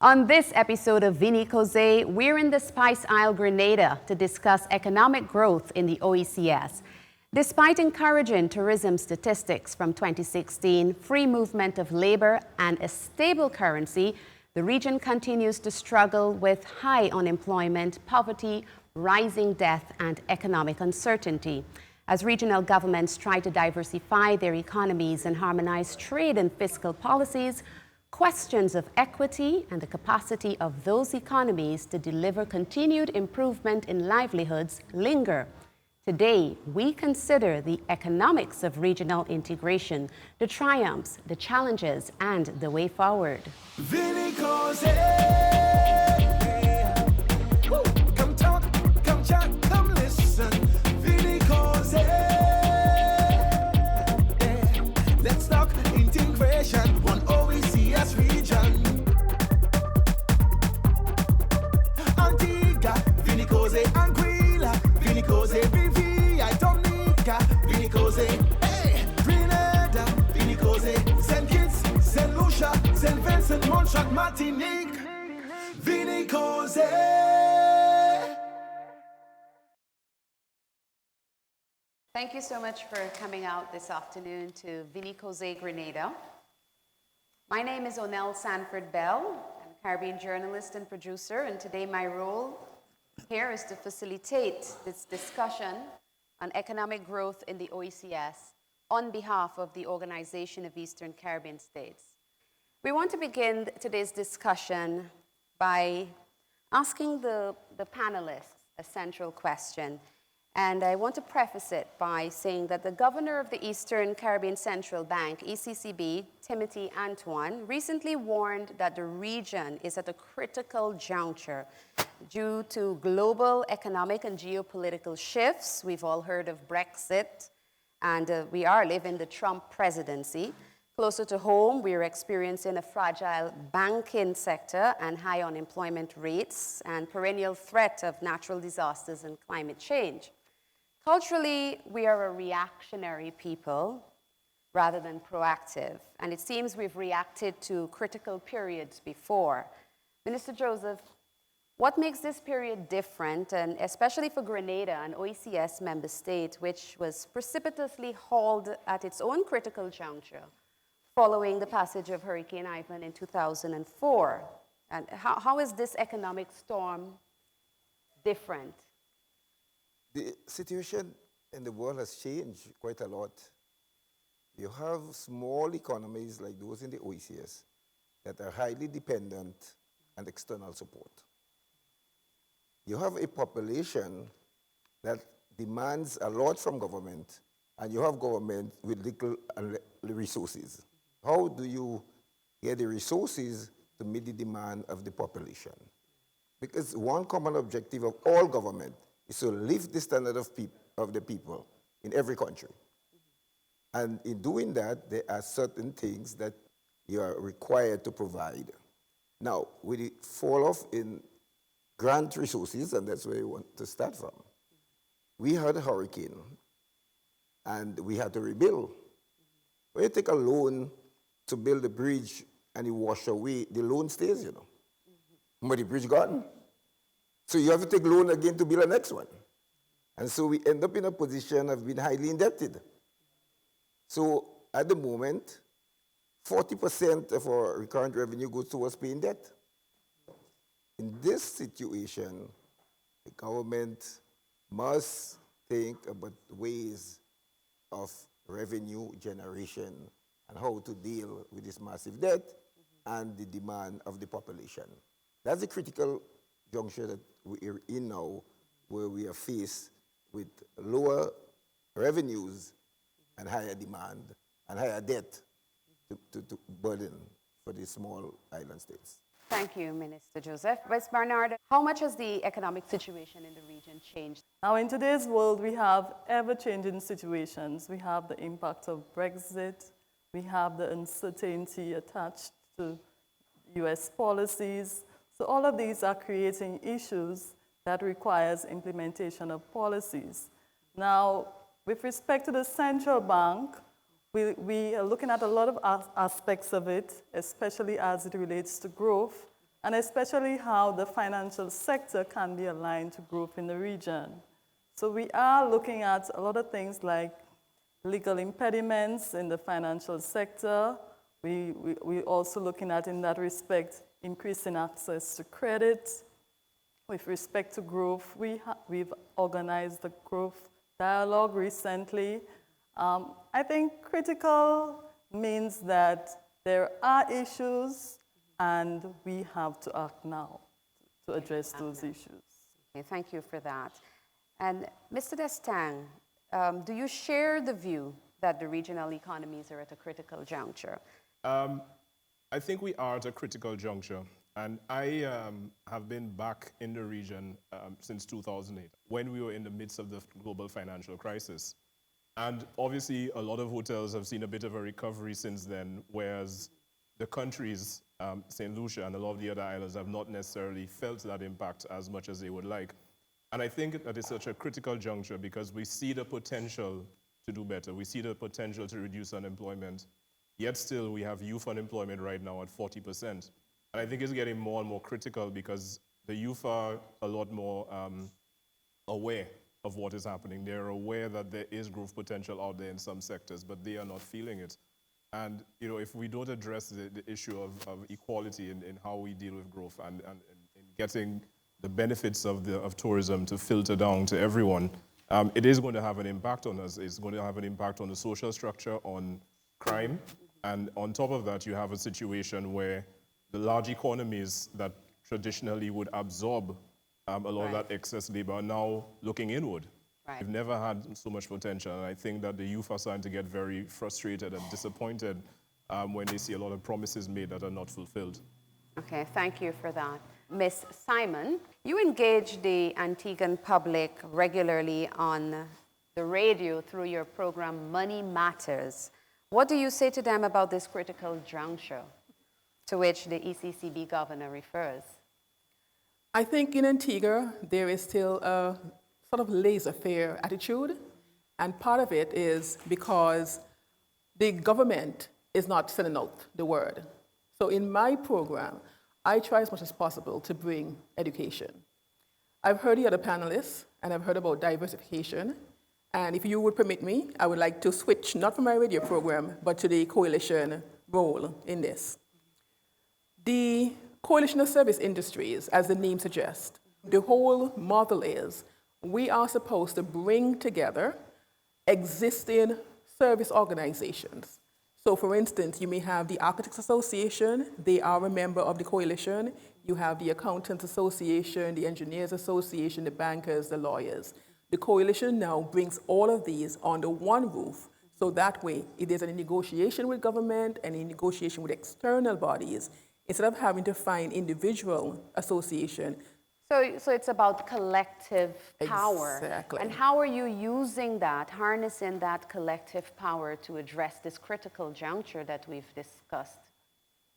On this episode of Vinny Causse, we're in the Spice Isle, Grenada, to discuss economic growth in the Oecs. Despite encouraging tourism statistics from 2016, free movement of labor, and a stable currency, the region continues to struggle with high unemployment, poverty, rising death, and economic uncertainty. As regional governments try to diversify their economies and harmonize trade and fiscal policies, questions of equity and the capacity of those economies to deliver continued improvement in livelihoods linger. Today, we consider the economics of regional integration, the triumphs, the challenges, and the way forward. Vinny Causse. Come talk, come chat, come listen. Vinny Causse. Let's talk integration, one Oecs region. Antigua, Vinny Causse, Anguilla, Vinny Causse, BVI, Dominica, Vinny Causse. Hey, Grenada, Vinny Causse, St. Kitts, St. Lucia, St. Vincent, Montserrat, Martinique, Vinny Causse. Thank you so much for coming out this afternoon to Vinny Causse, Grenada. My name is Onel Sanford Bell. I'm a Caribbean journalist and producer, and today my role here is to facilitate this discussion on economic growth in the Oecs on behalf of the Organization of Eastern Caribbean States. We want to begin today's discussion by asking the panelists a central question. And I want to preface it by saying that the governor of the Eastern Caribbean Central Bank, ECCB, Timothy Antoine, recently warned that the region is at a critical juncture due to global economic and geopolitical shifts. We've all heard of Brexit, and we are living the Trump presidency. Closer to home, we are experiencing a fragile banking sector and high unemployment rates and perennial threat of natural disasters and climate change. Culturally, we are a reactionary people rather than proactive, and it seems we've reacted to critical periods before. Minister Joseph, what makes this period different, and especially for Grenada, an Oecs member state, which was precipitously hauled at its own critical juncture following the passage of Hurricane Ivan in 2004? And how is this economic storm different? The situation in the world has changed quite a lot. You have small economies like those in the Oecs that are highly dependent on external support. You have a population that demands a lot from government, and you have government with little resources. How do you get the resources to meet the demand of the population? Because one common objective of all government is to lift the standard of the people in every country. And in doing that, there are certain things that you are required to provide. Now, with the fall off in grant resources, and that's where you want to start from, we had a hurricane, and we had to rebuild. When you take a loan to build a bridge and you wash away, the loan stays, you know. But the bridge gone. So you have to take loan again to build the next one. And so we end up in a position of being highly indebted. So at the moment, 40% of our recurrent revenue goes towards paying debt. In this situation, the government must think about ways of revenue generation and how to deal with this massive debt and the demand of the population. That's the critical juncture that we're in now, where we are faced with lower revenues and higher demand and higher debt to burden for the small island states. Thank you, Minister Joseph. West Bernard, how much has the economic situation in the region changed? Now, in today's world, we have ever-changing situations. We have the impact of Brexit. We have the uncertainty attached to U.S. policies. So all of these are creating issues that requires implementation of policies. Now, with respect to the central bank, we are looking at a lot of aspects of it, especially as it relates to growth and especially how the financial sector can be aligned to growth in the region. So we are looking at a lot of things like legal impediments in the financial sector. We're also looking at, in that respect, increasing access to credit. With respect to growth, we've organized the growth dialogue recently. I think critical means that there are issues and we have to act now to address those issues. Okay, thank you for that. And Mr. Destang, do you share the view that the regional economies are at a critical juncture? I think we are at a critical juncture. And I have been back in the region since 2008, when we were in the midst of the global financial crisis. And obviously, a lot of hotels have seen a bit of a recovery since then, whereas the countries, St. Lucia and a lot of the other islands, have not necessarily felt that impact as much as they would like. And I think that it's such a critical juncture because we see the potential to do better. We see the potential to reduce unemployment. Yet still, we have youth unemployment right now at 40%. And I think it's getting more and more critical because the youth are a lot more aware of what is happening. They're aware that there is growth potential out there in some sectors, but they are not feeling it. And if we don't address the issue of equality in how we deal with growth and in getting the benefits of tourism to filter down to everyone, it is going to have an impact on us. It's going to have an impact on the social structure, on crime. And on top of that, you have a situation where the large economies that traditionally would absorb a lot of that excess labor are now looking inward. Right. We've never had so much potential. And I think that the youth are starting to get very frustrated and disappointed when they see a lot of promises made that are not fulfilled. Okay, thank you for that. Ms. Simon, you engage the Antiguan public regularly on the radio through your program Money Matters. What do you say to them about this critical juncture to which the ECCB governor refers? I think in Antigua, there is still a sort of laissez-faire attitude, and part of it is because the government is not sending out the word. So in my program, I try as much as possible to bring education. I've heard the other panelists, and I've heard about diversification, and if you would permit me, I would like to switch not from my radio program, but to the coalition role in this. The Coalition of Service Industries, as the name suggests, the whole model is we are supposed to bring together existing service organizations. So for instance, you may have the Architects Association, they are a member of the coalition. You have the Accountants Association, the Engineers Association, the bankers, the lawyers. The coalition now brings all of these under one roof, so that way, if there's any negotiation with government, any negotiation with external bodies, instead of having to find individual association. So it's about collective power. Exactly. And how are you using that, harnessing that collective power to address this critical juncture that we've discussed?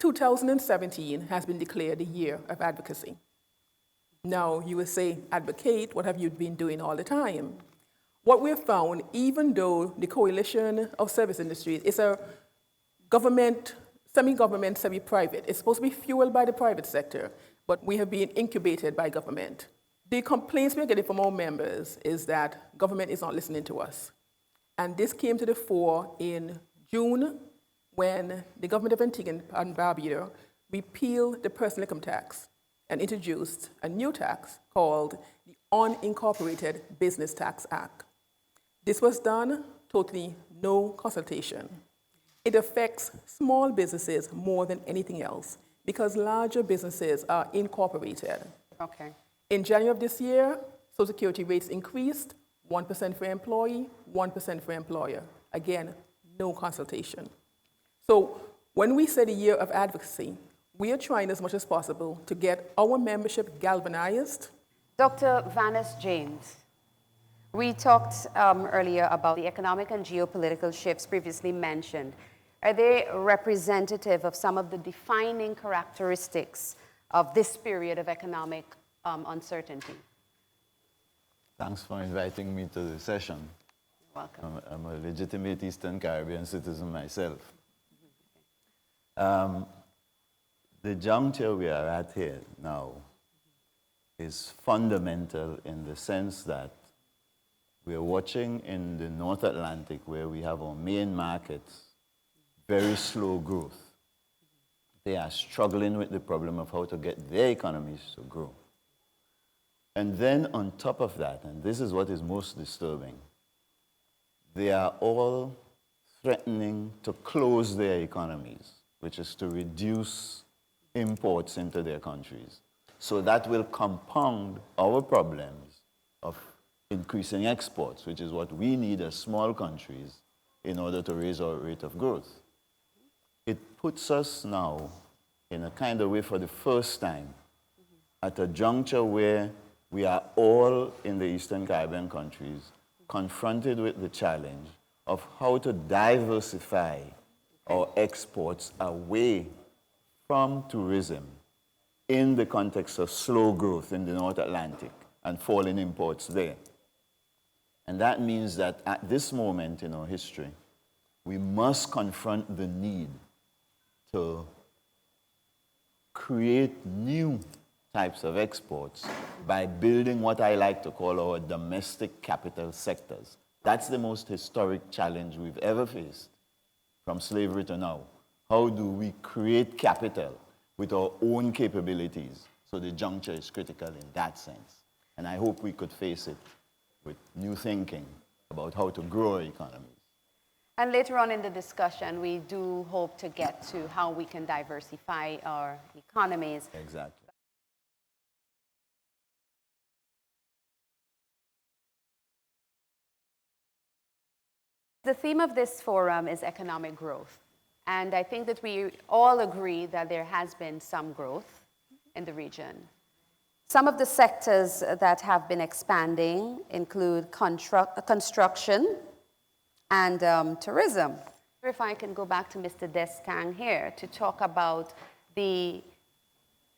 2017 has been declared the year of advocacy. Now, you will say, advocate, what have you been doing all the time? What we've found, even though the Coalition of Service Industries is a government, semi-government, semi-private, it's supposed to be fueled by the private sector, but we have been incubated by government. The complaints we're getting from our members is that government is not listening to us. And this came to the fore in June when the government of Antigua and Barbuda repealed the personal income tax and introduced a new tax called the Unincorporated Business Tax Act. This was done totally no consultation. It affects small businesses more than anything else because larger businesses are incorporated. Okay. In January of this year, Social Security rates increased, 1% for employee, 1% for employer. Again, no consultation. So when we say the year of advocacy, we are trying as much as possible to get our membership galvanized. Dr. Vanis James, we talked earlier about the economic and geopolitical shifts previously mentioned. Are they representative of some of the defining characteristics of this period of economic uncertainty? Thanks for inviting me to the session. You're welcome. I'm a legitimate Eastern Caribbean citizen myself. The juncture we are at here now is fundamental in the sense that we are watching in the North Atlantic, where we have our main markets, very slow growth. They are struggling with the problem of how to get their economies to grow. And then on top of that, and this is what is most disturbing, they are all threatening to close their economies, which is to reduce imports into their countries. So that will compound our problems of increasing exports, which is what we need as small countries in order to raise our rate of growth. It puts us now, in a kind of way for the first time, at a juncture where we are all in the Eastern Caribbean countries confronted with the challenge of how to diversify our exports away from tourism in the context of slow growth in the North Atlantic and falling imports there. And that means that at this moment in our history, we must confront the need to create new types of exports by building what I like to call our domestic capital sectors. That's the most historic challenge we've ever faced from slavery to now. How do we create capital with our own capabilities? So the juncture is critical in that sense. And I hope we could face it with new thinking about how to grow our economies. And later on in the discussion, we do hope to get to how we can diversify our economies. Exactly. The theme of this forum is economic growth. And I think that we all agree that there has been some growth in the region. Some of the sectors that have been expanding include construction and tourism. If I can go back to Mr. Destang here to talk about the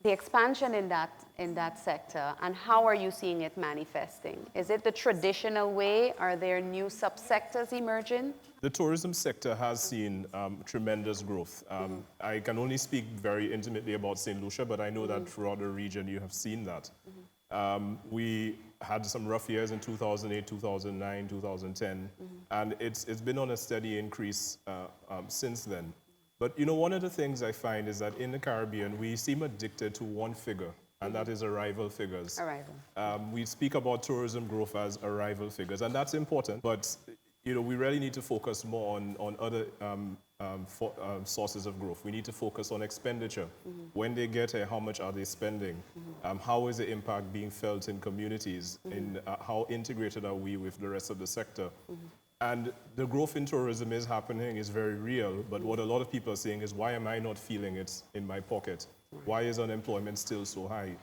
expansion in that sector, and how are you seeing it manifesting? Is it the traditional way? Are there new subsectors emerging? The tourism sector has seen tremendous growth. I can only speak very intimately about St. Lucia, but I know that throughout the region you have seen that. We had some rough years in 2008, 2009, 2010, and it's been on a steady increase since then. But you know, one of the things I find is that in the Caribbean, we seem addicted to one figure, and that is arrival figures. Arrival. We speak about tourism growth as arrival figures, and that's important, but you know, we really need to focus more on other sources of growth. We need to focus on expenditure. When they get here, how much are they spending? How is the impact being felt in communities? How integrated are we with the rest of the sector? And the growth in tourism is happening, is very real, but what a lot of people are saying is, why am I not feeling it in my pocket? Why is unemployment still so high?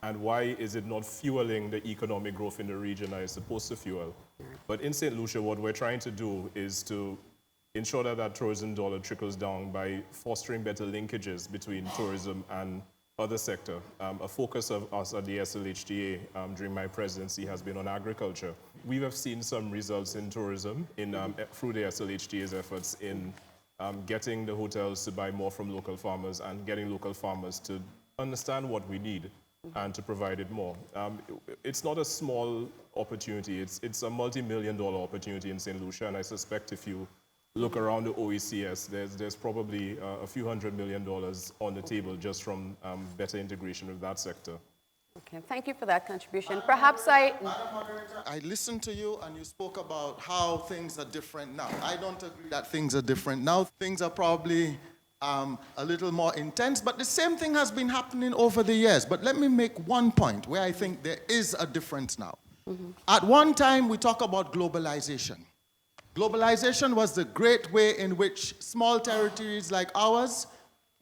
And why is it not fueling the economic growth in the region that it's supposed to fuel? But in St. Lucia, what we're trying to do is to ensure that that tourism dollar trickles down by fostering better linkages between tourism and other sector. A focus of us at the SLHTA during my presidency has been on agriculture. We have seen some results in tourism through the SLHTA's efforts in getting the hotels to buy more from local farmers and getting local farmers to understand what we need and to provide it more. It's not a small opportunity. It's a multi-million-dollar opportunity in St. Lucia, and I suspect if you look around the OECS, there's probably a few $100 million on the table just from better integration with that sector. Okay, thank you for that contribution. Perhaps I listened to you and you spoke about how things are different now. I don't agree that things are different now. Things are probably a little more intense, but the same thing has been happening over the years. But let me make one point where I think there is a difference now. At one time, we talk about globalization. Globalization was the great way in which small territories like ours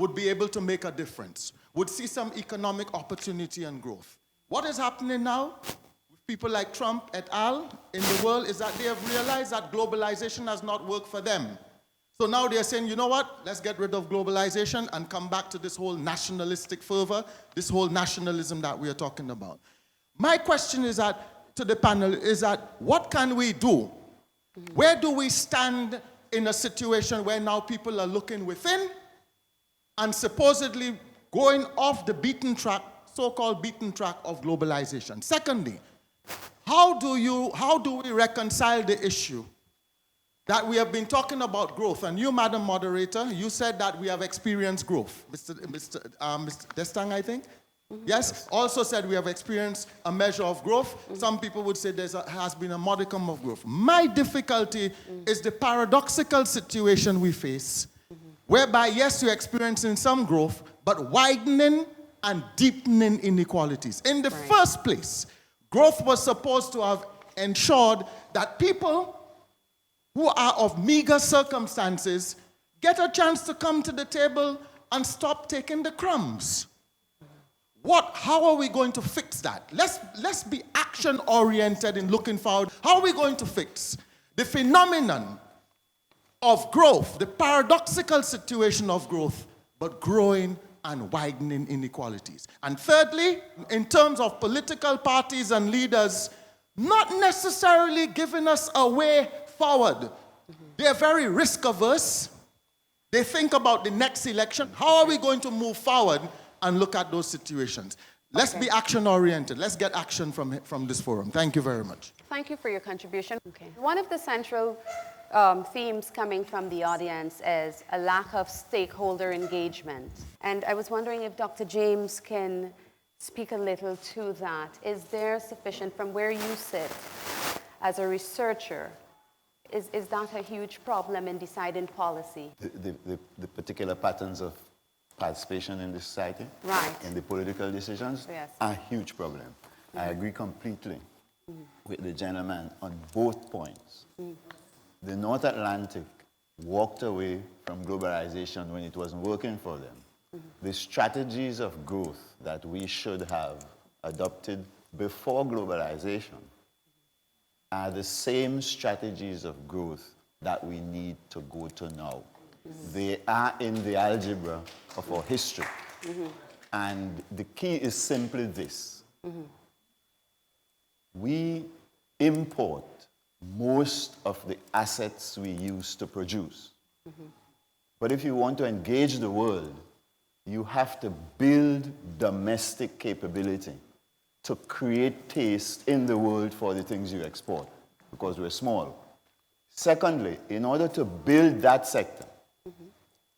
would be able to make a difference, would see some economic opportunity and growth. What is happening now with people like Trump et al. In the world is that they have realized that globalization has not worked for them. So now they're saying, you know what, let's get rid of globalization and come back to this whole nationalistic fervor, this whole nationalism that we are talking about. My question is that, to the panel, is that what can we do? Where do we stand in a situation where now people are looking within and supposedly going off the beaten track, so-called beaten track of globalization. Secondly, how do we reconcile the issue that we have been talking about growth? And you, Madam Moderator, you said that we have experienced growth. Mr. Destang, I think? Yes, also said we have experienced a measure of growth. Some people would say there has been a modicum of growth. My difficulty is the paradoxical situation we face, whereby, yes, you're experiencing some growth, but widening and deepening inequalities. In the first place, growth was supposed to have ensured that people who are of meager circumstances get a chance to come to the table and stop taking the crumbs. How are we going to fix that? Let's be action-oriented in looking forward. How are we going to fix the phenomenon of growth, the paradoxical situation of growth, but growing and widening inequalities? And thirdly, in terms of political parties and leaders, not necessarily giving us a way forward. They're very risk-averse. They think about the next election. How are we going to move forward and look at those situations? Let's be action-oriented. Let's get action from this forum. Thank you very much. Thank you for your contribution. One of the central themes coming from the audience is a lack of stakeholder engagement. And I was wondering if Dr. James can speak a little to that. Is there sufficient, from where you sit as a researcher, is that a huge problem in deciding policy? The particular patterns of participation in the society, right, in the political decisions, yes, are a huge problem. I agree completely with the gentleman on both points. The North Atlantic walked away from globalization when it wasn't working for them. The strategies of growth that we should have adopted before globalization are the same strategies of growth that we need to go to now. They are in the algebra of our history. And the key is simply this. We import most of the assets we use to produce. But if you want to engage the world, you have to build domestic capability to create taste in the world for the things you export, because we're small. Secondly, in order to build that sector,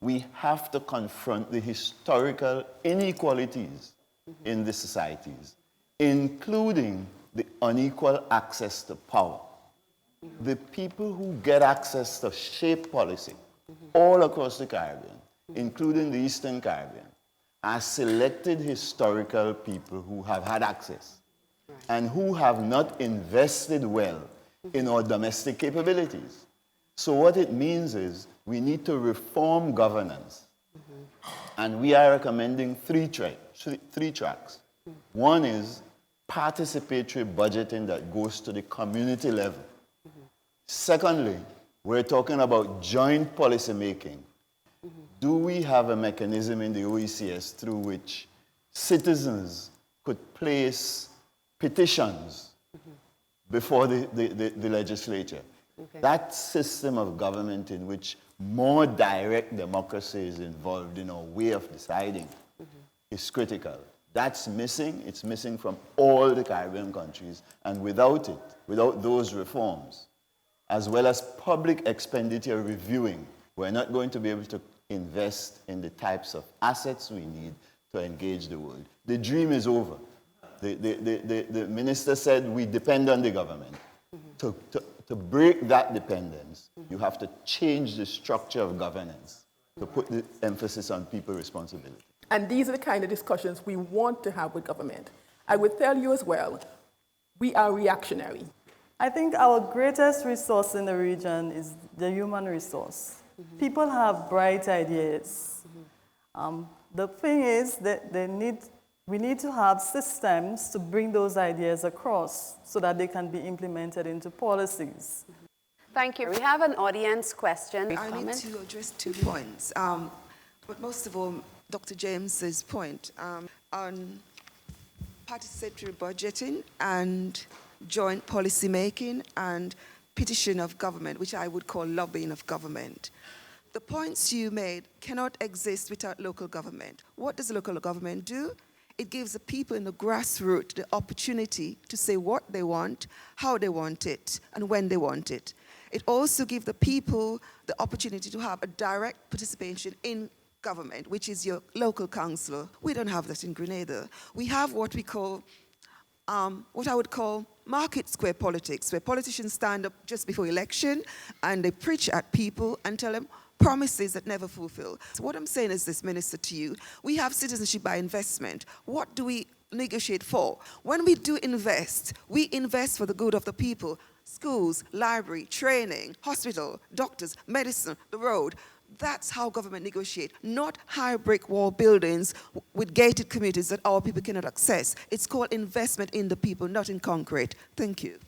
we have to confront the historical inequalities in the societies, including the unequal access to power. The people who get access to shape policy all across the Caribbean, including the Eastern Caribbean, are selected historical people who have had access and who have not invested well in our domestic capabilities. So what it means is we need to reform governance. And we are recommending three tracks. One is participatory budgeting that goes to the community level. Secondly, we're talking about joint policy making. Do we have a mechanism in the Oecs through which citizens could place petitions before the legislature? That system of government in which more direct democracy is involved in our way of deciding is critical. That's missing. It's missing from all the Caribbean countries. And without it, without those reforms, as well as public expenditure reviewing, we're not going to be able to invest in the types of assets we need to engage the world. The dream is over. The minister said we depend on the government. To break that dependence, you have to change the structure of governance to put the emphasis on people responsibility. And these are the kind of discussions we want to have with government. I would tell you as well, we are reactionary. I think our greatest resource in the region is the human resource. People have bright ideas. The thing is that we need to have systems to bring those ideas across so that they can be implemented into policies. Thank you. We have an audience question. I need to address 2 points. But most of all, Dr. James's point on participatory budgeting and joint policy making and petition of government, which I would call lobbying of government. The points you made cannot exist without local government. What does local government do? It gives the people in the grassroots the opportunity to say what they want, how they want it, and when they want it. It also gives the people the opportunity to have a direct participation in government, which is your local councillor. We don't have that in Grenada. We have what we call, what I would call market square politics, where politicians stand up just before election and they preach at people and tell them promises that never fulfill. So what I'm saying is this, Minister, to you, we have citizenship by investment. What do we negotiate for? When we do invest, we invest for the good of the people. Schools, library, training, hospital, doctors, medicine, the road. That's how government negotiate, not high brick wall buildings with gated communities that our people cannot access. It's called investment in the people, not in concrete. Thank you.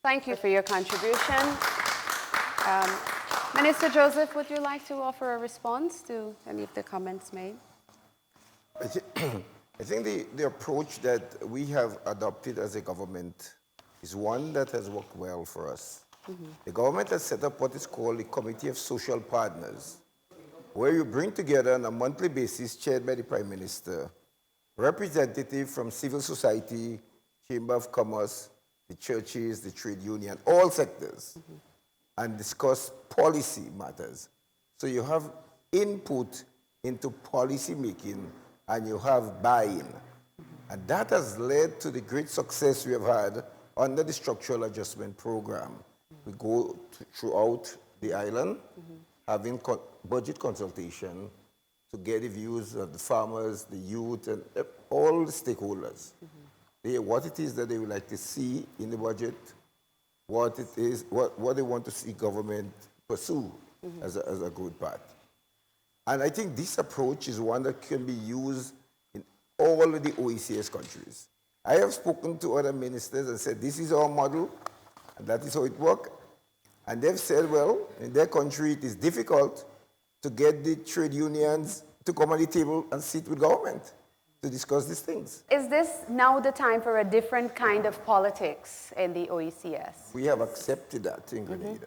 Thank you for your contribution. Minister Joseph, would you like to offer a response to any of the comments made? I think the approach that we have adopted as a government is one that has worked well for us. The government has set up what is called the Committee of Social Partners, where you bring together on a monthly basis, chaired by the Prime Minister, representatives from civil society, Chamber of Commerce, the churches, the trade union, all sectors, and discuss policy matters. So you have input into policy making and you have buy-in. And that has led to the great success we have had under the Structural Adjustment Program. We go throughout the island, having budget consultation to get the views of the farmers, the youth, and all the stakeholders. What it is that they would like to see in the budget, what it is, what they want to see government pursue as a good path. And I think this approach is one that can be used in all of the OECS countries. I have spoken to other ministers and said, this is our model, and that is how it works. And they've said, well, in their country, it is difficult to get the trade unions to come on the table and sit with government to discuss these things. Is this now the time for a different kind of politics in the OECS? We have accepted that in Grenada.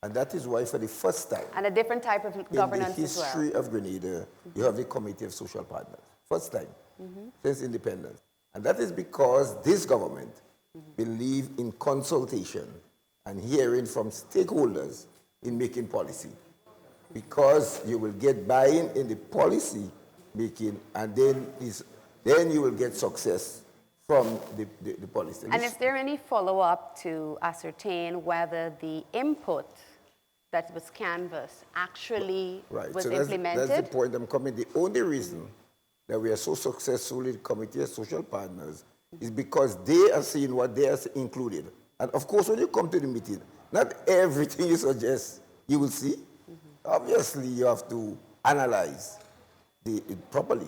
And that is why for the first time And a different type of governance in the as well? history of Grenada, you have the Committee of Social Partners. First time since independence. And that is because this government believes in consultation and hearing from stakeholders in making policy. Because you will get buy-in in the policy making, and then you will get success from the policy. And is there any follow-up to ascertain whether the input that was canvassed actually was implemented? That's the point I'm coming. The only reason that we are so successful in the Committee of Social Partners is because they are seeing what they are included. And of course, when you come to the meeting, not everything you suggest you will see. Obviously, you have to analyze it properly.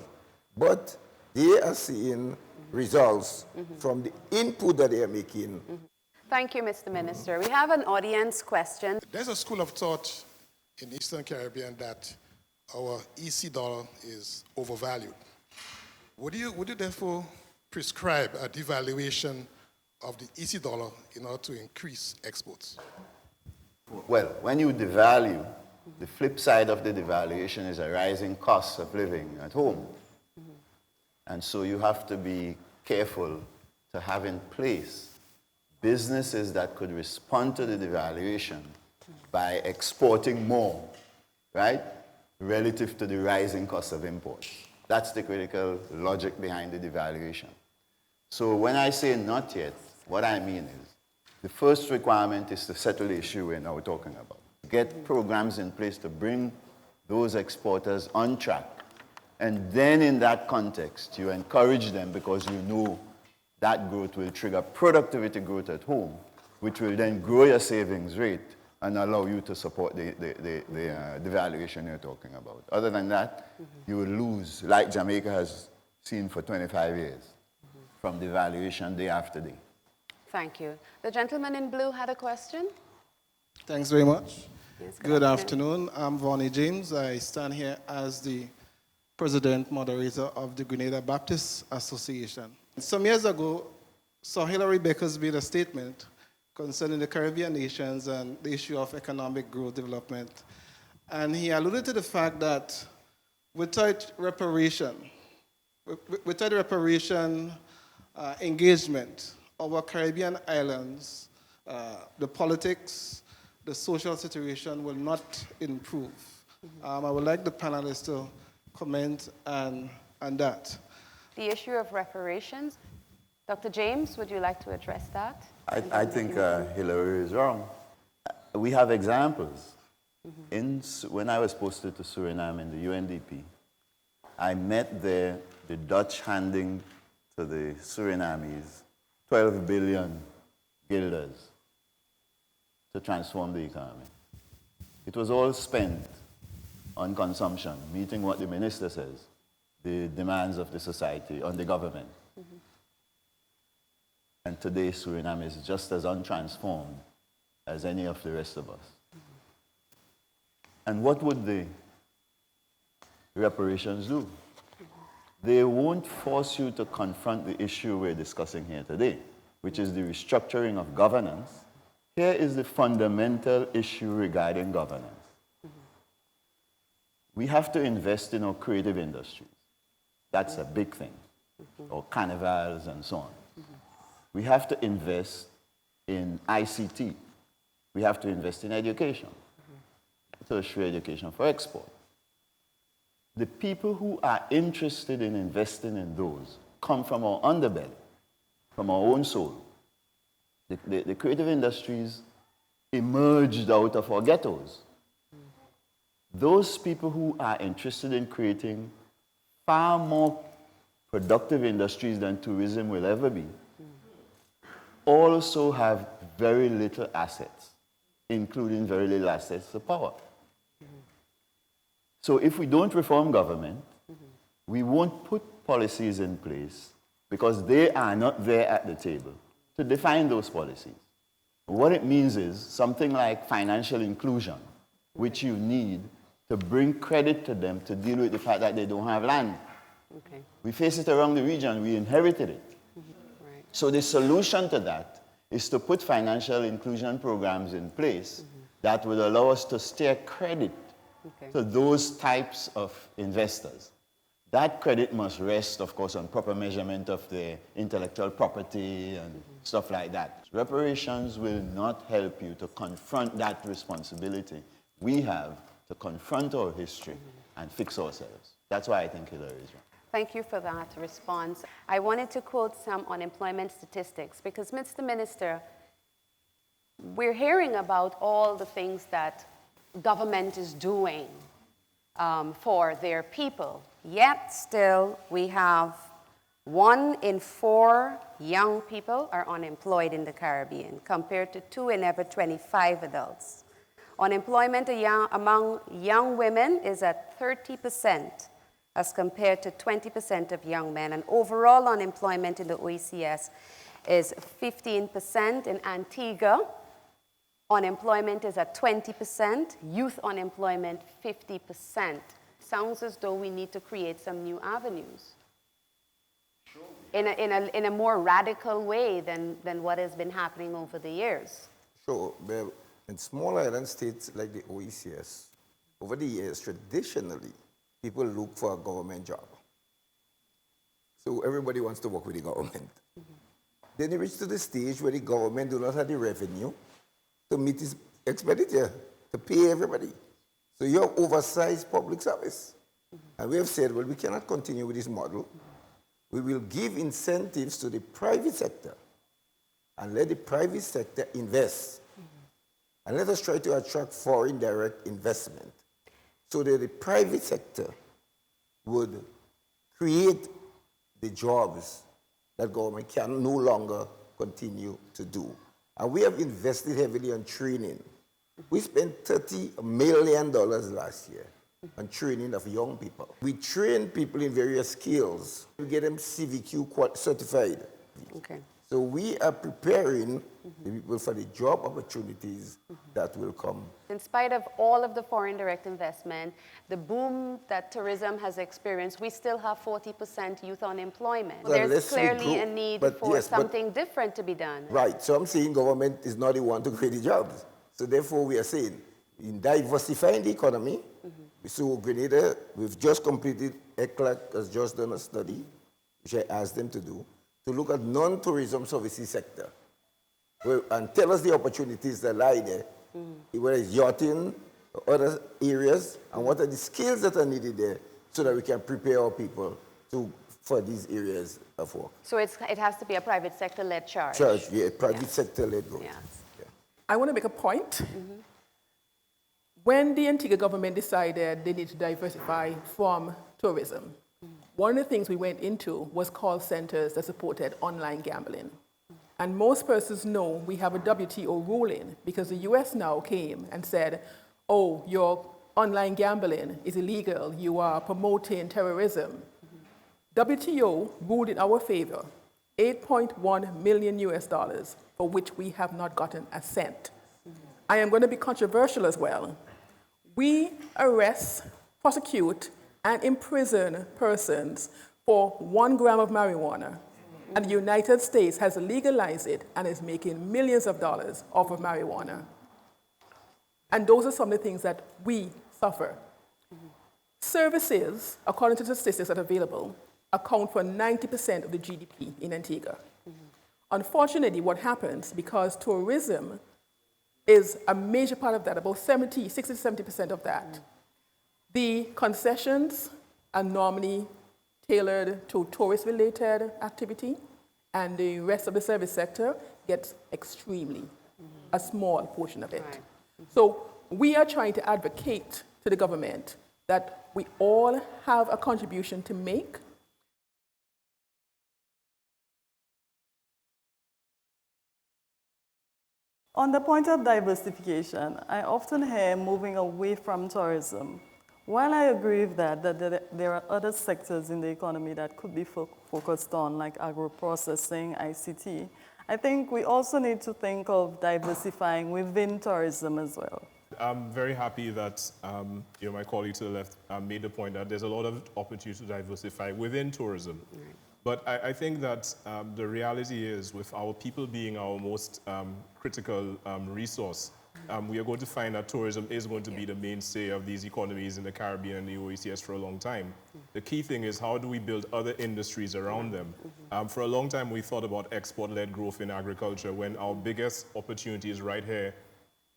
But they are seeing results from the input that they are making. Thank you, Mr. Minister. We have an audience question. There's a school of thought in the Eastern Caribbean that our EC dollar is overvalued. Would you therefore prescribe a devaluation of the EC dollar in order to increase exports? Well, when you devalue, the flip side of the devaluation is a rising cost of living at home. And so you have to be careful to have in place businesses that could respond to the devaluation by exporting more, right, relative to the rising cost of import. That's the critical logic behind the devaluation. So when I say not yet, what I mean is the first requirement is to settle the issue we're now talking about. Get programs in place to bring those exporters on track. And then in that context, you encourage them because you know that growth will trigger productivity growth at home, which will then grow your savings rate and allow you to support the devaluation you're talking about. Other than that, you will lose, like Jamaica has seen for 25 years, from devaluation day after day. Thank you. The gentleman in blue had a question. Thanks very much. Yes, Good afternoon. I'm Vonnie James. I stand here as the president moderator of the Grenada Baptist Association. Some years ago, Sir Hilary Beckers made a statement concerning the Caribbean nations and the issue of economic growth development. And he alluded to the fact that without reparation engagement, our Caribbean islands, the politics, the social situation will not improve. I would like the panelists to comment on that. The issue of reparations. Dr. James, would you like to address that? I think Hillary is wrong. We have examples. When I was posted to Suriname in the UNDP, I met there the Dutch handing to the Surinamese 12 billion guilders to transform the economy. It was all spent on consumption, meeting what the minister says, the demands of the society, on the government. And today, Suriname is just as untransformed as any of the rest of us. And what would the reparations do? They won't force you to confront the issue we're discussing here today, which is the restructuring of governance. Here is the fundamental issue regarding governance. We have to invest in our creative industries. That's a big thing, or carnivals and so on. We have to invest in ICT. We have to invest in education, tertiary education for export. The people who are interested in investing in those come from our underbelly, from our own soul. The creative industries emerged out of our ghettos. Those people who are interested in creating far more productive industries than tourism will ever be also have very little assets, including very little access to power. So if we don't reform government, we won't put policies in place because they are not there at the table to define those policies. What it means is something like financial inclusion, which you need to bring credit to them to deal with the fact that they don't have land. Okay. We face it around the region, we inherited it. Right. So the solution to that is to put financial inclusion programs in place that would allow us to steer credit to those types of investors. That credit must rest, of course, on proper measurement of the intellectual property and stuff like that. Reparations will not help you to confront that responsibility we have to confront our history and fix ourselves. That's why I think Hillary is wrong. Thank you for that response. I wanted to quote some unemployment statistics because, Mr. Minister, we're hearing about all the things that government is doing for their people. Yet still we have 1 in 4 young people are unemployed in the Caribbean compared to 2 in every 25 adults. Unemployment among young women is at 30% as compared to 20% of young men. And overall unemployment in the Oecs is 15%. In Antigua, unemployment is at 20%, youth unemployment 50%. Sounds as though we need to create some new avenues in a more radical way than what has been happening over the years. So, in small island states like the Oecs, over the years, traditionally, people look for a government job. So everybody wants to work with the government. Then you reach to the stage where the government do not have the revenue to meet its expenditure, to pay everybody. So you have oversized public service. And we have said, well, we cannot continue with this model. We will give incentives to the private sector and let the private sector invest. And let us try to attract foreign direct investment so that the private sector would create the jobs that government can no longer continue to do. And we have invested heavily on training. We spent $30 million last year on training of young people. We train people in various skills. We get them CVQ certified. Okay. So we are preparing the people for the job opportunities that will come. In spite of all of the foreign direct investment, the boom that tourism has experienced, we still have 40% youth unemployment. Well, there's clearly a need for something different to be done. Right. So I'm saying government is not the one to create the jobs. So therefore we are saying in diversifying the economy. So Grenada, we've just completed, ECLAC has just done a study, which I asked them to do, to look at non-tourism services sector and tell us the opportunities that lie there, whether it's yachting or other areas, and what are the skills that are needed there so that we can prepare our people for these areas of work. So it has to be a private sector-led charge. Private sector-led growth. Yes. Yeah. I want to make a point. When the Antigua government decided they need to diversify from tourism, one of the things we went into was call centers that supported online gambling. And most persons know we have a WTO ruling because the US now came and said, oh, your online gambling is illegal, you are promoting terrorism. WTO ruled in our favor, $8.1 million US, for which we have not gotten a cent. I am going to be controversial as well. We arrest, prosecute, and imprison persons for 1 gram of marijuana, and the United States has legalized it and is making millions of dollars off of marijuana. And those are some of the things that we suffer. Services, according to the statistics that are available, account for 90% of the GDP in Antigua. Unfortunately, what happens, because tourism is a major part of that, about 60 to 70% of that, the concessions are normally tailored to tourist-related activity, and the rest of the service sector gets extremely a small portion of it. Right. So we are trying to advocate to the government that we all have a contribution to make. On the point of diversification, I often hear moving away from tourism. While I agree with that there are other sectors in the economy that could be focused on, like agro-processing, ICT, I think we also need to think of diversifying within tourism as well. I'm very happy that my colleague to the left made the point that there's a lot of opportunity to diversify within tourism. Right. But I think that the reality is, with our people being our most critical resource, we are going to find that tourism is going to be the mainstay of these economies in the Caribbean and the OECS for a long time. The key thing is, how do we build other industries around them? For a long time, we thought about export-led growth in agriculture, when our biggest opportunity is right here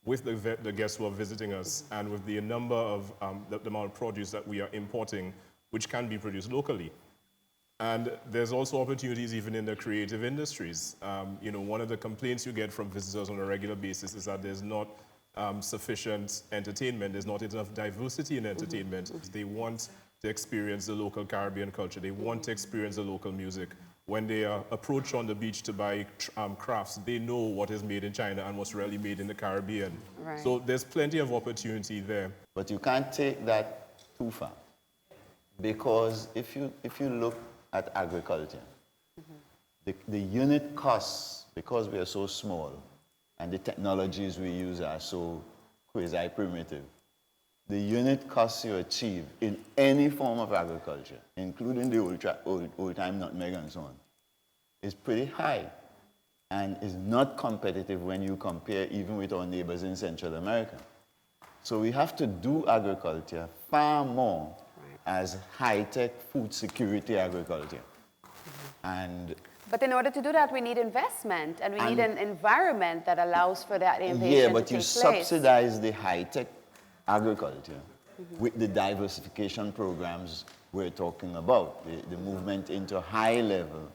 with the guests who are visiting us, and with the number of the amount of produce that we are importing, which can be produced locally. And there's also opportunities even in the creative industries. One of the complaints you get from visitors on a regular basis is that there's not sufficient entertainment, there's not enough diversity in entertainment. They want to experience the local Caribbean culture, they want to experience the local music. When they approach on the beach to buy crafts, they know what is made in China and what's really made in the Caribbean. Right. So there's plenty of opportunity there. But you can't take that too far, because if you look at agriculture, the unit costs, because we are so small and the technologies we use are so quasi-primitive, the unit costs you achieve in any form of agriculture, including the old-time nutmeg and so on, is pretty high and is not competitive when you compare even with our neighbors in Central America. So we have to do agriculture far more as high-tech food security agriculture. But in order to do that, we need investment, and we need an environment that allows for that innovation to take place. Yeah, but you subsidize the high-tech agriculture with the diversification programs we're talking about, the movement into high-level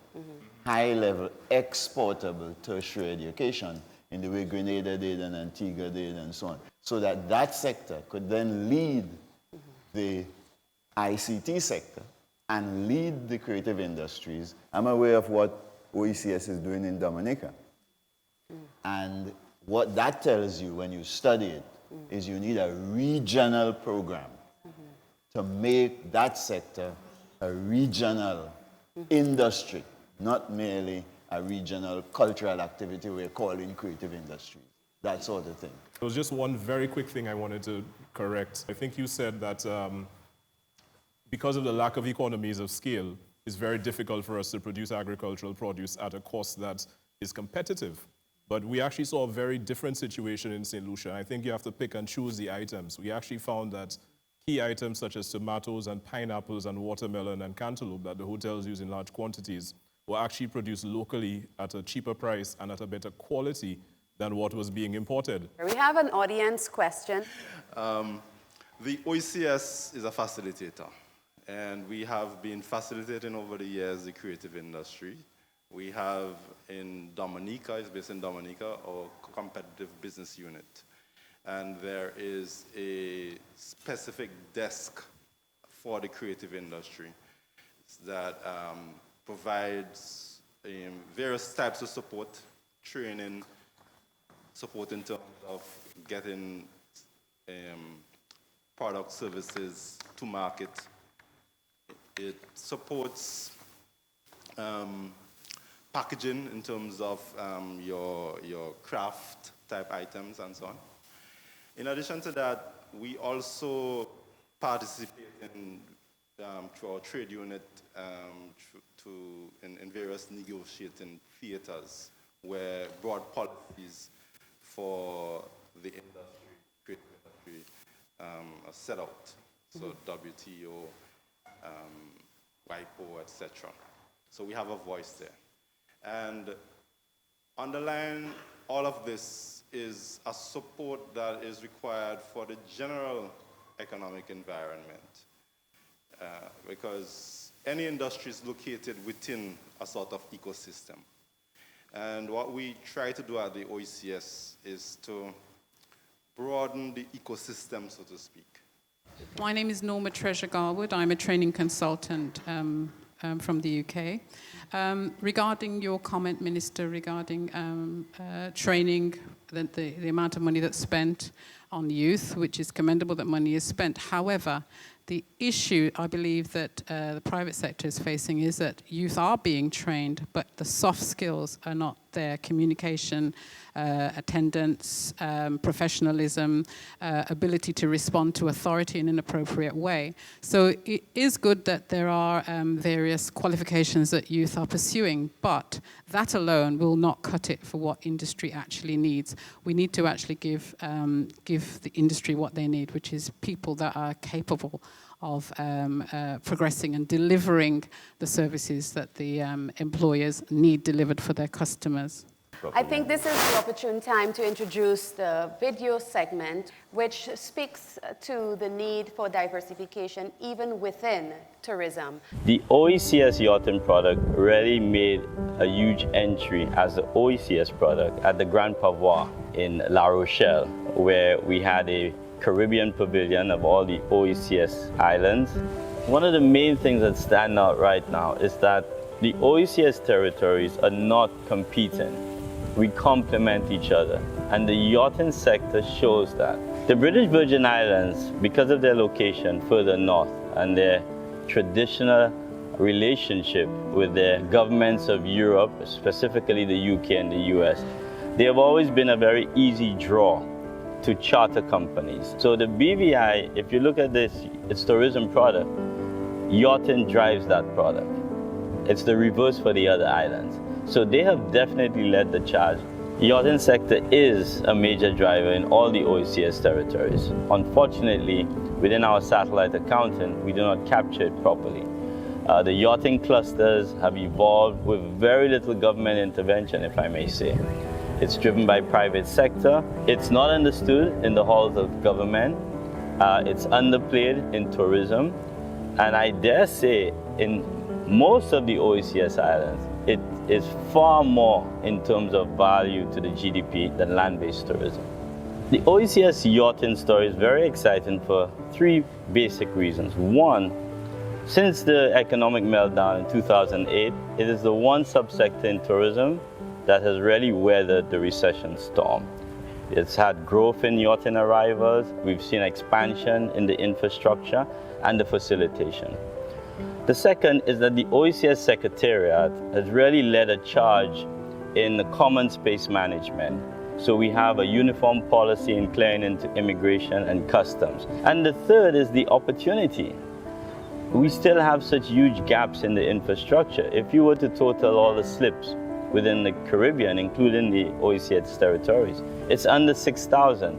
exportable tertiary education in the way Grenada did and Antigua did and so on, so that that sector could then lead the ICT sector and lead the creative industries. I'm aware of what OECS is doing in Dominica. And what that tells you when you study it is you need a regional program to make that sector a regional industry, not merely a regional cultural activity we're calling creative industries, that sort of thing. There was just one very quick thing I wanted to correct. I think you said that because of the lack of economies of scale, it's very difficult for us to produce agricultural produce at a cost that is competitive. But we actually saw a very different situation in St. Lucia. I think you have to pick and choose the items. We actually found that key items such as tomatoes and pineapples and watermelon and cantaloupe that the hotels use in large quantities were actually produced locally at a cheaper price and at a better quality than what was being imported. We have an audience question. The OECS is a facilitator, and we have been facilitating over the years the creative industry. We have in Dominica, it's based in Dominica, our competitive business unit. And there is a specific desk for the creative industry that provides various types of support, training, support in terms of getting product services to market. It supports packaging in terms of your craft type items and so on. In addition to that, we also participate in through our trade unit in various negotiating theaters where broad policies for the industry, creative industry, are set out. So WTO, WIPO, etc. So we have a voice there. And underlying all of this is a support that is required for the general economic environment. Because any industry is located within a sort of ecosystem. And what we try to do at the OECS is to broaden the ecosystem, so to speak. My name is Norma Treasure Garwood. I'm a training consultant from the UK. Regarding your comment, Minister, regarding training, the amount of money that's spent on youth, which is commendable that money is spent. However, the issue I believe that the private sector is facing is that youth are being trained, but the soft skills are not there. Communication, attendance, professionalism, ability to respond to authority in an appropriate way. So it is good that there are various qualifications that youth are pursuing, but that alone will not cut it for what industry actually needs. We need to actually give the industry what they need, which is people that are capable of progressing and delivering the services that the employers need delivered for their customers. I think this is the opportune time to introduce the video segment, which speaks to the need for diversification even within tourism. The OECS Yachting product really made a huge entry as the OECS product at the Grand Pavois in La Rochelle, where we had a Caribbean pavilion of all the OECS islands. One of the main things that stand out right now is that the OECS territories are not competing. We complement each other, and the yachting sector shows that. The British Virgin Islands, because of their location further north and their traditional relationship with the governments of Europe, specifically the UK and the US, they have always been a very easy draw to charter companies. So the BVI, if you look at this, its tourism product, yachting drives that product. It's the reverse for the other islands. So they have definitely led the charge. The yachting sector is a major driver in all the OECS territories. Unfortunately, within our satellite accounting, we do not capture it properly. The yachting clusters have evolved with very little government intervention, if I may say. It's driven by private sector. It's not understood in the halls of government. It's underplayed in tourism. And I dare say in most of the OECS islands, it is far more in terms of value to the GDP than land-based tourism. The OECS yachting story is very exciting for three basic reasons. One, since the economic meltdown in 2008, it is the one subsector in tourism that has really weathered the recession storm. It's had growth in yachting arrivals, we've seen expansion in the infrastructure and the facilitation. The second is that the OECS Secretariat has really led a charge in the common space management. So we have a uniform policy in clearing into immigration and customs. And the third is the opportunity. We still have such huge gaps in the infrastructure. If you were to total all the slips within the Caribbean, including the OECS territories. It's under 6,000.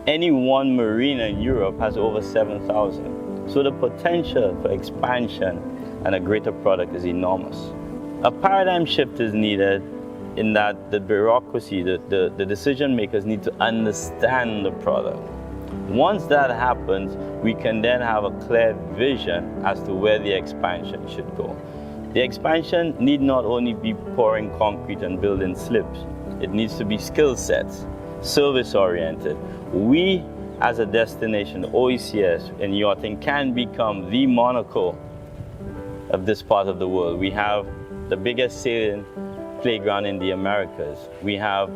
Any one marina in Europe has over 7,000. So the potential for expansion and a greater product is enormous. A paradigm shift is needed in that the bureaucracy, the decision makers need to understand the product. Once that happens, we can then have a clear vision as to where the expansion should go. The expansion need not only be pouring concrete and building slips. It needs to be skill sets, service-oriented. We, as a destination, OECS and Yachting, can become the Monaco of this part of the world. We have the biggest sailing playground in the Americas. We have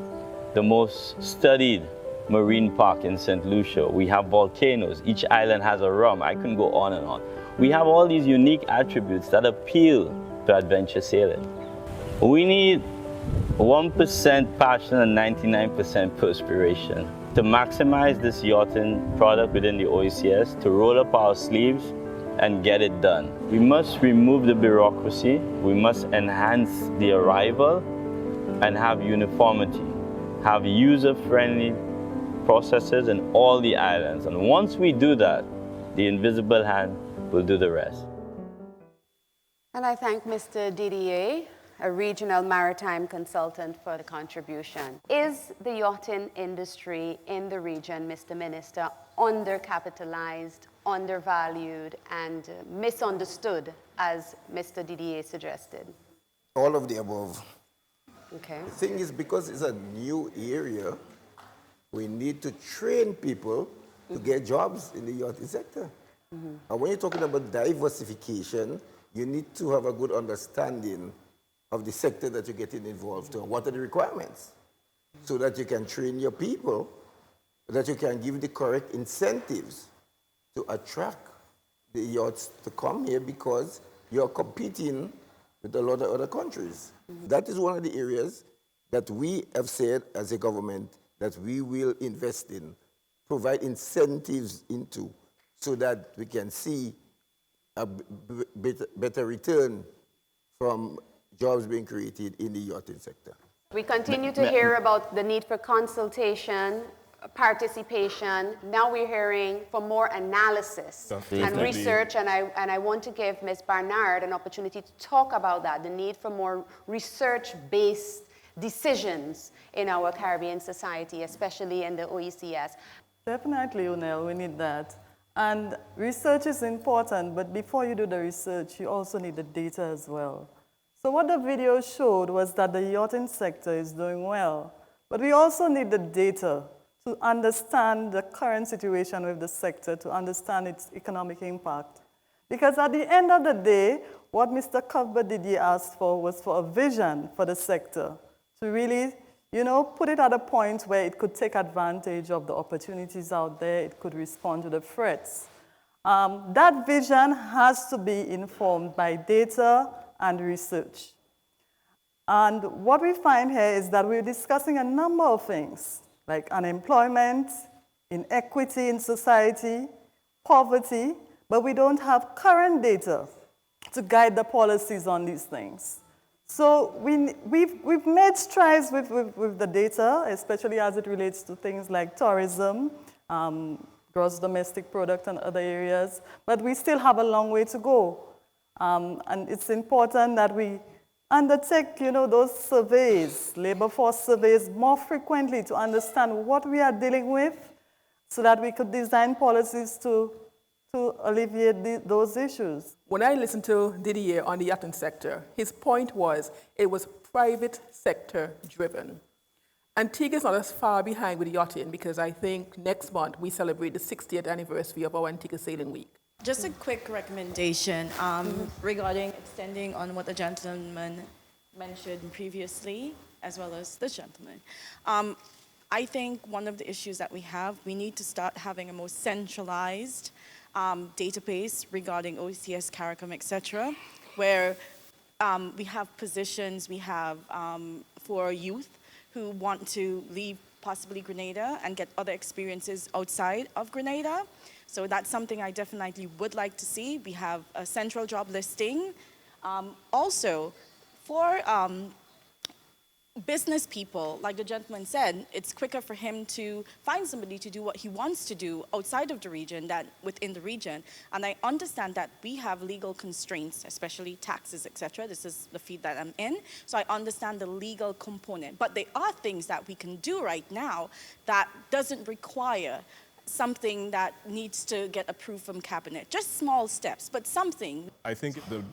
the most studied marine park in St. Lucia. We have volcanoes. Each island has a rum. I can go on and on. We have all these unique attributes that appeal to adventure sailing. We need 1% passion and 99% perspiration to maximize this yachting product within the OECS, to roll up our sleeves and get it done. We must remove the bureaucracy. We must enhance the arrival and have uniformity, have user-friendly processes in all the islands. And once we do that, the invisible hand will do the rest. And I thank Mr. Didier, a regional maritime consultant, for the contribution. Is the yachting industry in the region, Mr. Minister, undercapitalized, undervalued, and misunderstood, as Mr. Didier suggested? All of the above. Okay. The thing is, because it's a new area, we need to train people to get jobs in the yachting sector. And when you're talking about diversification, you need to have a good understanding of the sector that you're getting involved in. What are the requirements? So that you can train your people, that you can give the correct incentives to attract the yachts to come here, because you're competing with a lot of other countries. That is one of the areas that we have said as a government that we will invest in, provide incentives into, so that we can see a better return from jobs being created in the yachting sector. We continue to hear about the need for consultation, participation. Now we're hearing for more analysis and research, and I want to give Ms. Barnard an opportunity to talk about that, the need for more research-based decisions in our Caribbean society, especially in the OECS. Definitely, Unel, we need that. And research is important, but before you do the research, you also need the data as well. So what the video showed was that the yachting sector is doing well, but we also need the data to understand the current situation with the sector, to understand its economic impact. Because at the end of the day, what Mr. Cuthbert Didier asked for was for a vision for the sector, to really, put it at a point where it could take advantage of the opportunities out there, it could respond to the threats. That vision has to be informed by data and research. And what we find here is that we're discussing a number of things, like unemployment, inequity in society, poverty, but we don't have current data to guide the policies on these things. So we've made strides with the data, especially as it relates to things like tourism, gross domestic product and other areas, but we still have a long way to go. And it's important that we undertake, those surveys, labor force surveys, more frequently to understand what we are dealing with, so that we could design policies to alleviate those issues. When I listened to Didier on the yachting sector, his point was it was private sector driven. Antigua is not as far behind with yachting, because I think next month we celebrate the 60th anniversary of our Antigua Sailing Week. Just a quick recommendation regarding extending on what the gentleman mentioned previously, as well as this gentleman. I think one of the issues that we need to start having a more centralized database regarding OECS, CARICOM, etc., where we have positions, we have for youth who want to leave possibly Grenada and get other experiences outside of Grenada. So that's something I definitely would like to see. We have a central job listing. Also, for business people, like the gentleman said, it's quicker for him to find somebody to do what he wants to do outside of the region than within the region. And I understand that we have legal constraints, especially taxes, etc. This is the field that I'm in, so I understand the legal component. But there are things that we can do right now that doesn't require something that needs to get approved from cabinet. Just small steps, but something. I think the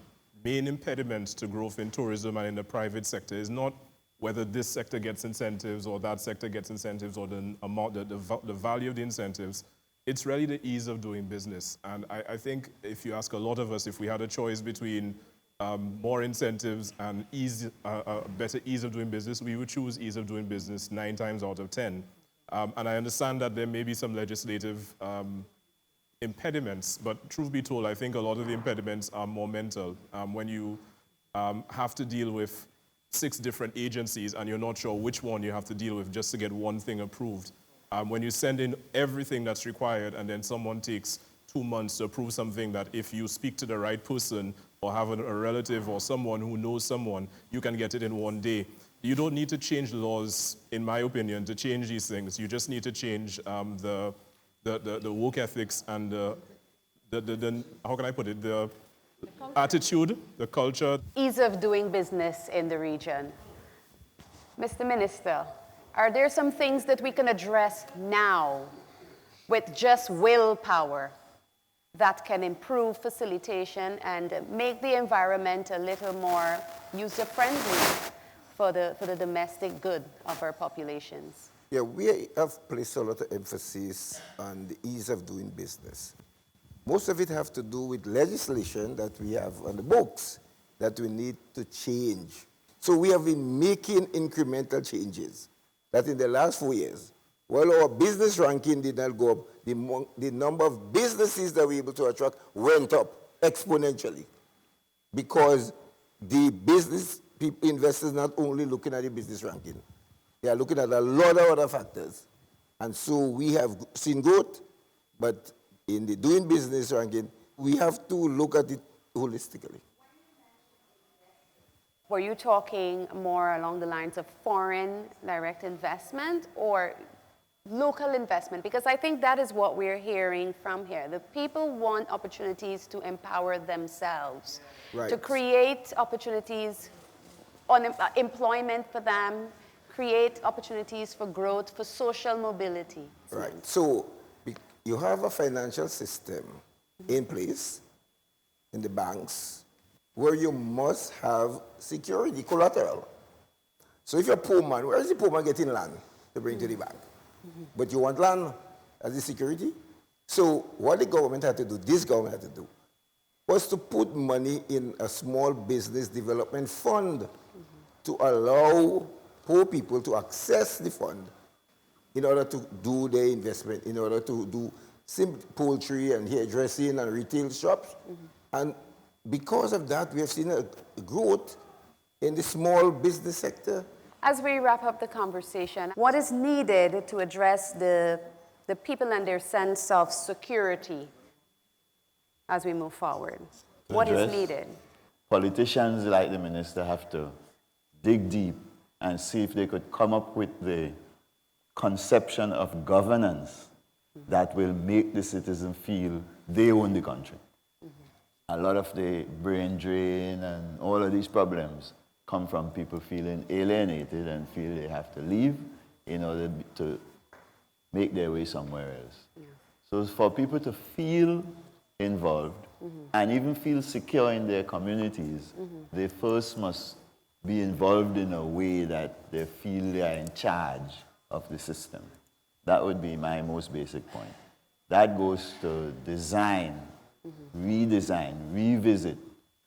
main impediments to growth in tourism and in the private sector is not whether this sector gets incentives or that sector gets incentives or the amount, the value of the incentives. It's really the ease of doing business. And I think if you ask a lot of us, if we had a choice between more incentives and better ease of doing business, we would choose ease of doing business 9 times out of 10. And I understand that there may be some legislative impediments, but truth be told, I think a lot of the impediments are more mental. When you have to deal with 6 different agencies and you're not sure which one you have to deal with just to get one thing approved. When you send in everything that's required and then someone takes 2 months to approve something that if you speak to the right person or have a relative or someone who knows someone, you can get it in 1 day. You don't need to change laws, in my opinion, to change these things. You just need to change the work ethics and how can I put it, the attitude, the culture. Ease of doing business in the region. Mr. Minister, are there some things that we can address now with just willpower that can improve facilitation and make the environment a little more user-friendly for the domestic good of our populations? Yeah, we have placed a lot of emphasis on the ease of doing business. Most of it have to do with legislation that we have on the books that we need to change. So we have been making incremental changes that in the last 4 years, while our business ranking did not go up, the number of businesses that we were able to attract went up exponentially because the business investors not only looking at the business ranking, they are looking at a lot of other factors. And so we have seen growth, but in the doing business ranking, we have to look at it holistically. Were you talking more along the lines of foreign direct investment or local investment? Because I think that is what we're hearing from here. The people want opportunities to empower themselves, to create opportunities, employment for them, create opportunities for growth, for social mobility. Right. So you have a financial system in place in the banks where you must have security, collateral. So if you're a poor man, where is the poor man getting land to bring to the bank? But you want land as the security? So what the government had to do, this government had to do, was to put money in a small business development fund to allow poor people to access the fund in order to do their investment, in order to do simple poultry and hairdressing and retail shops. And because of that, we have seen a growth in the small business sector. As we wrap up the conversation, what is needed to address the people and their sense of security as we move forward? What is needed? Politicians like the minister have to dig deep and see if they could come up with the conception of governance that will make the citizen feel they own the country. A lot of the brain drain and all of these problems come from people feeling alienated and feel they have to leave in order to make their way somewhere else. So for people to feel involved and even feel secure in their communities, they first must be involved in a way that they feel they are in charge of the system. That would be my most basic point. That goes to design, redesign, revisit.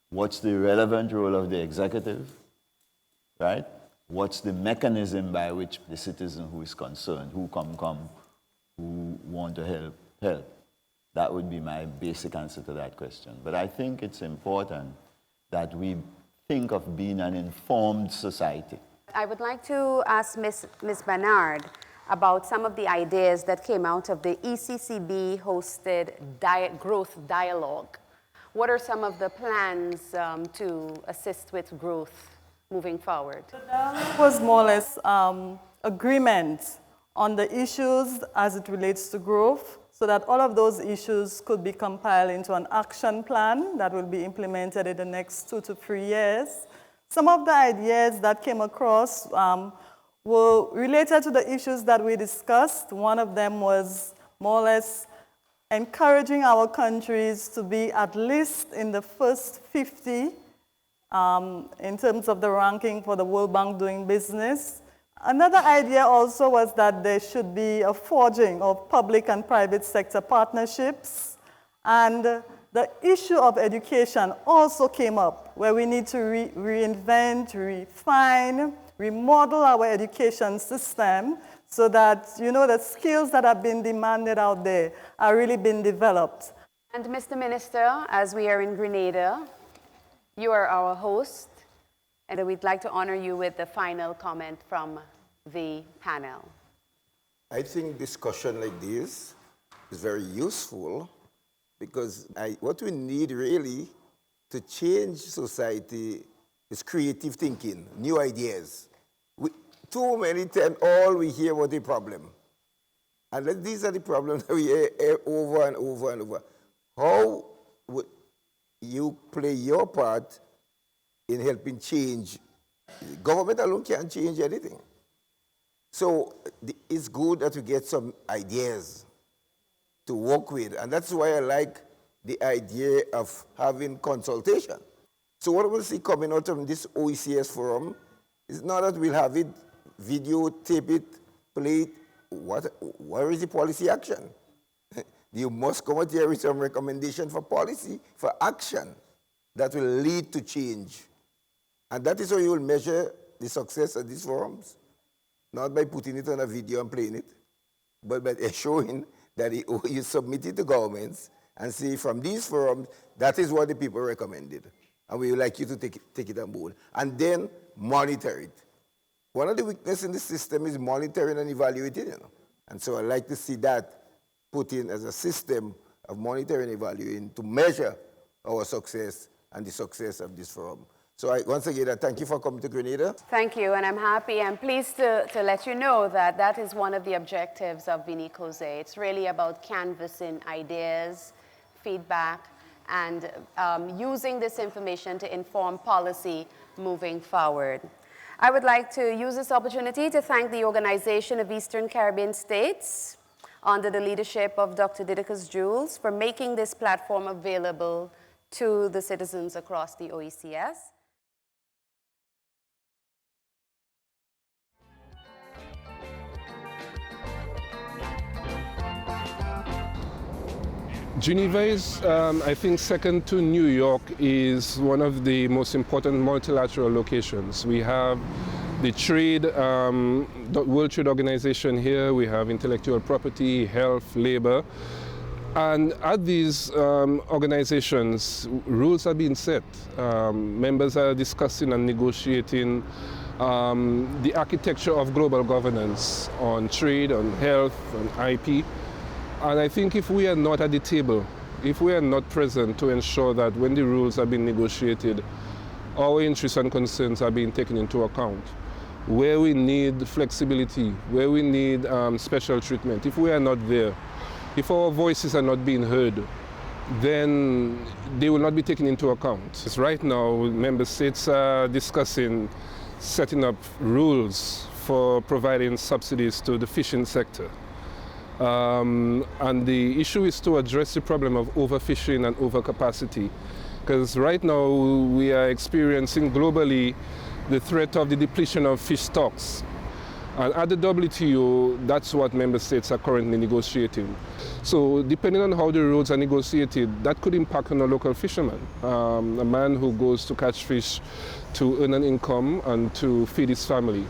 What's the relevant role of the executive, right? What's the mechanism by which the citizen who is concerned, who who want to help? That would be my basic answer to that question. But I think it's important that we think of being an informed society. I would like to ask Ms. Bernard about some of the ideas that came out of the ECCB-hosted growth dialogue. What are some of the plans to assist with growth moving forward? It was more or less agreement on the issues as it relates to growth, so that all of those issues could be compiled into an action plan that will be implemented in the next 2 to 3 years. Some of the ideas that came across were related to the issues that we discussed. One of them was more or less encouraging our countries to be at least in the first 50 in terms of the ranking for the World Bank doing business. Another idea also was that there should be a forging of public and private sector partnerships. And the issue of education also came up, where we need to reinvent, refine, remodel our education system so that, the skills that have been demanded out there are really being developed. And Mr. Minister, as we are in Grenada, you are our host, and we'd like to honor you with the final comment from the panel. I think discussion like this is very useful because what we need really to change society is creative thinking, new ideas. Too many times, all we hear about the problem. And these are the problems that we hear over and over and over. How would you play your part in helping change? Government alone can't change anything. So it's good that we get some ideas to work with. And that's why I like the idea of having consultation. So what we'll see coming out of this OECS forum is not that we'll have it, videotape it, play it. Where is the policy action? You must come out here with some recommendation for policy, for action that will lead to change. And that is how you will measure the success of these forums. Not by putting it on a video and playing it, but by showing that you submit it to governments and see from these forums, that is what the people recommended. And we would like you to take it on board. And then monitor it. One of the weaknesses in the system is monitoring and evaluating. And so I'd like to see that put in as a system of monitoring and evaluating to measure our success and the success of this forum. So once again, I thank you for coming to Grenada. Thank you, and I'm happy and pleased to let you know that that is one of the objectives of Unicose. It's really about canvassing ideas, feedback, and using this information to inform policy moving forward. I would like to use this opportunity to thank the Organization of Eastern Caribbean States under the leadership of Dr. Didacus Jules for making this platform available to the citizens across the OECS. Geneva is, I think, second to New York, is one of the most important multilateral locations. We have the World Trade Organization here, we have intellectual property, health, labor. And at these organizations, rules are being set. Members are discussing and negotiating the architecture of global governance on trade, on health, on IP. And I think if we are not at the table, if we are not present to ensure that when the rules are being negotiated, our interests and concerns are being taken into account, where we need flexibility, where we need special treatment, if we are not there, if our voices are not being heard, then they will not be taken into account. Right now, member states are discussing setting up rules for providing subsidies to the fishing sector. And the issue is to address the problem of overfishing and overcapacity. Because right now we are experiencing globally the threat of the depletion of fish stocks. And at the WTO, that's what member states are currently negotiating. So depending on how the rules are negotiated, that could impact on a local fisherman, a man who goes to catch fish to earn an income and to feed his family.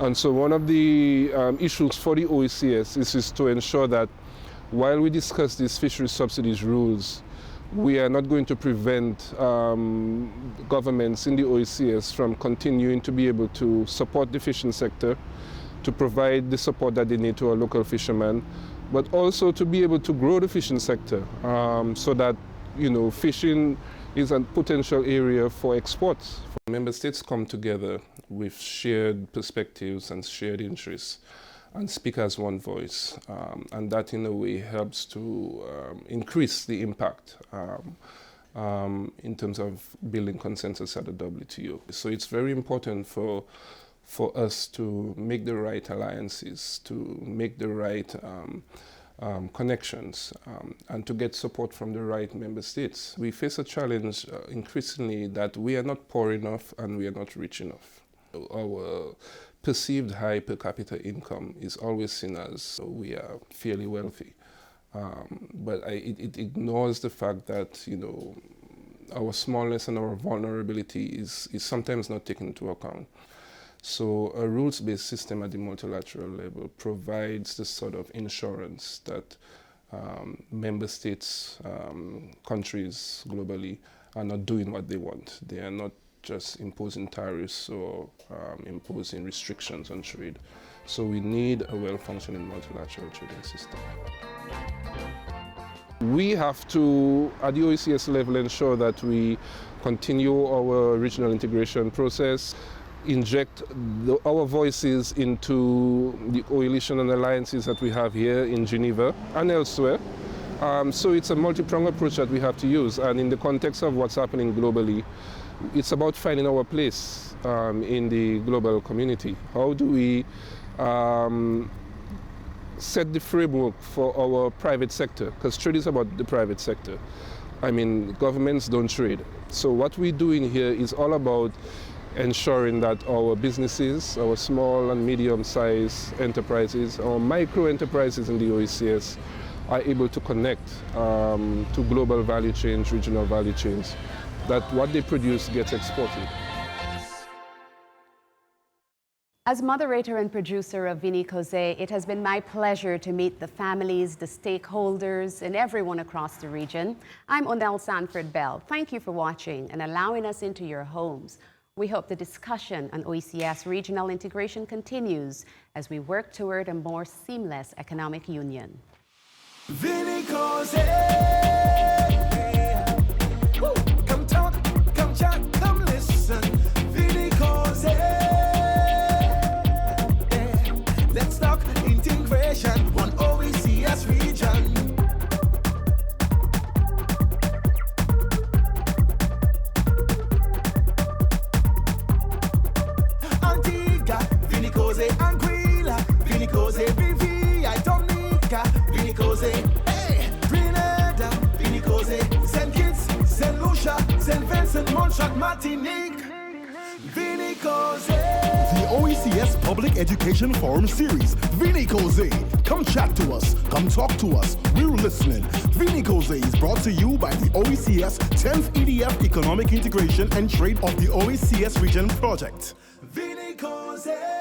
And so one of the issues for the OECS is to ensure that while we discuss these fisheries subsidies rules, we are not going to prevent governments in the OECS from continuing to be able to support the fishing sector, to provide the support that they need to our local fishermen, but also to be able to grow the fishing sector so that, fishing is a potential area for exports. Member states come together with shared perspectives and shared interests and speak as one voice. And that in a way helps to increase the impact in terms of building consensus at the WTO. So it's very important for us to make the right alliances, to make the right connections, and to get support from the right member states. We face a challenge increasingly that we are not poor enough and we are not rich enough. Our perceived high per capita income is always seen as we are fairly wealthy. But it ignores the fact that, you know, our smallness and our vulnerability is sometimes not taken into account. So a rules-based system at the multilateral level provides the sort of insurance that member states, countries globally are not doing what they want. They are not just imposing tariffs or imposing restrictions on trade. So we need a well-functioning multilateral trading system. We have to, at the OECS level, ensure that we continue our regional integration process, inject our voices into the coalition and alliances that we have here in Geneva and elsewhere. So it's a multi-pronged approach that we have to use. And in the context of what's happening globally, it's about finding our place in the global community. How do we set the framework for our private sector? Because trade is about the private sector. I mean, governments don't trade. So what we're doing here is all about ensuring that our businesses, our small and medium-sized enterprises, our micro-enterprises in the OECS are able to connect to global value chains, regional value chains, that what they produce gets exported. As moderator and producer of Vini Causse, it has been my pleasure to meet the families, the stakeholders, and everyone across the region. I'm Onel Sanford Bell. Thank you for watching and allowing us into your homes. We hope the discussion on OECS regional integration continues as we work toward a more seamless economic union. Vini Causse. Come talk, come chat, come listen. Vini Causse. Let's talk integration, one OECS region. Vini Causse, Anguilla, Vini Causse, BV, Dominica, Vini Causse, hey, Grenada, Vini Causse, St. Kitts, St. Lucia, St. Vincent, Montserrat, Martinique, Vini Causse. The OECS Public Education Forum Series, Vini Causse. Come chat to us, come talk to us, we're listening. Vini Causse is brought to you by the OECS 10th EDF Economic Integration and Trade of the OECS Region Project. Vini Causse.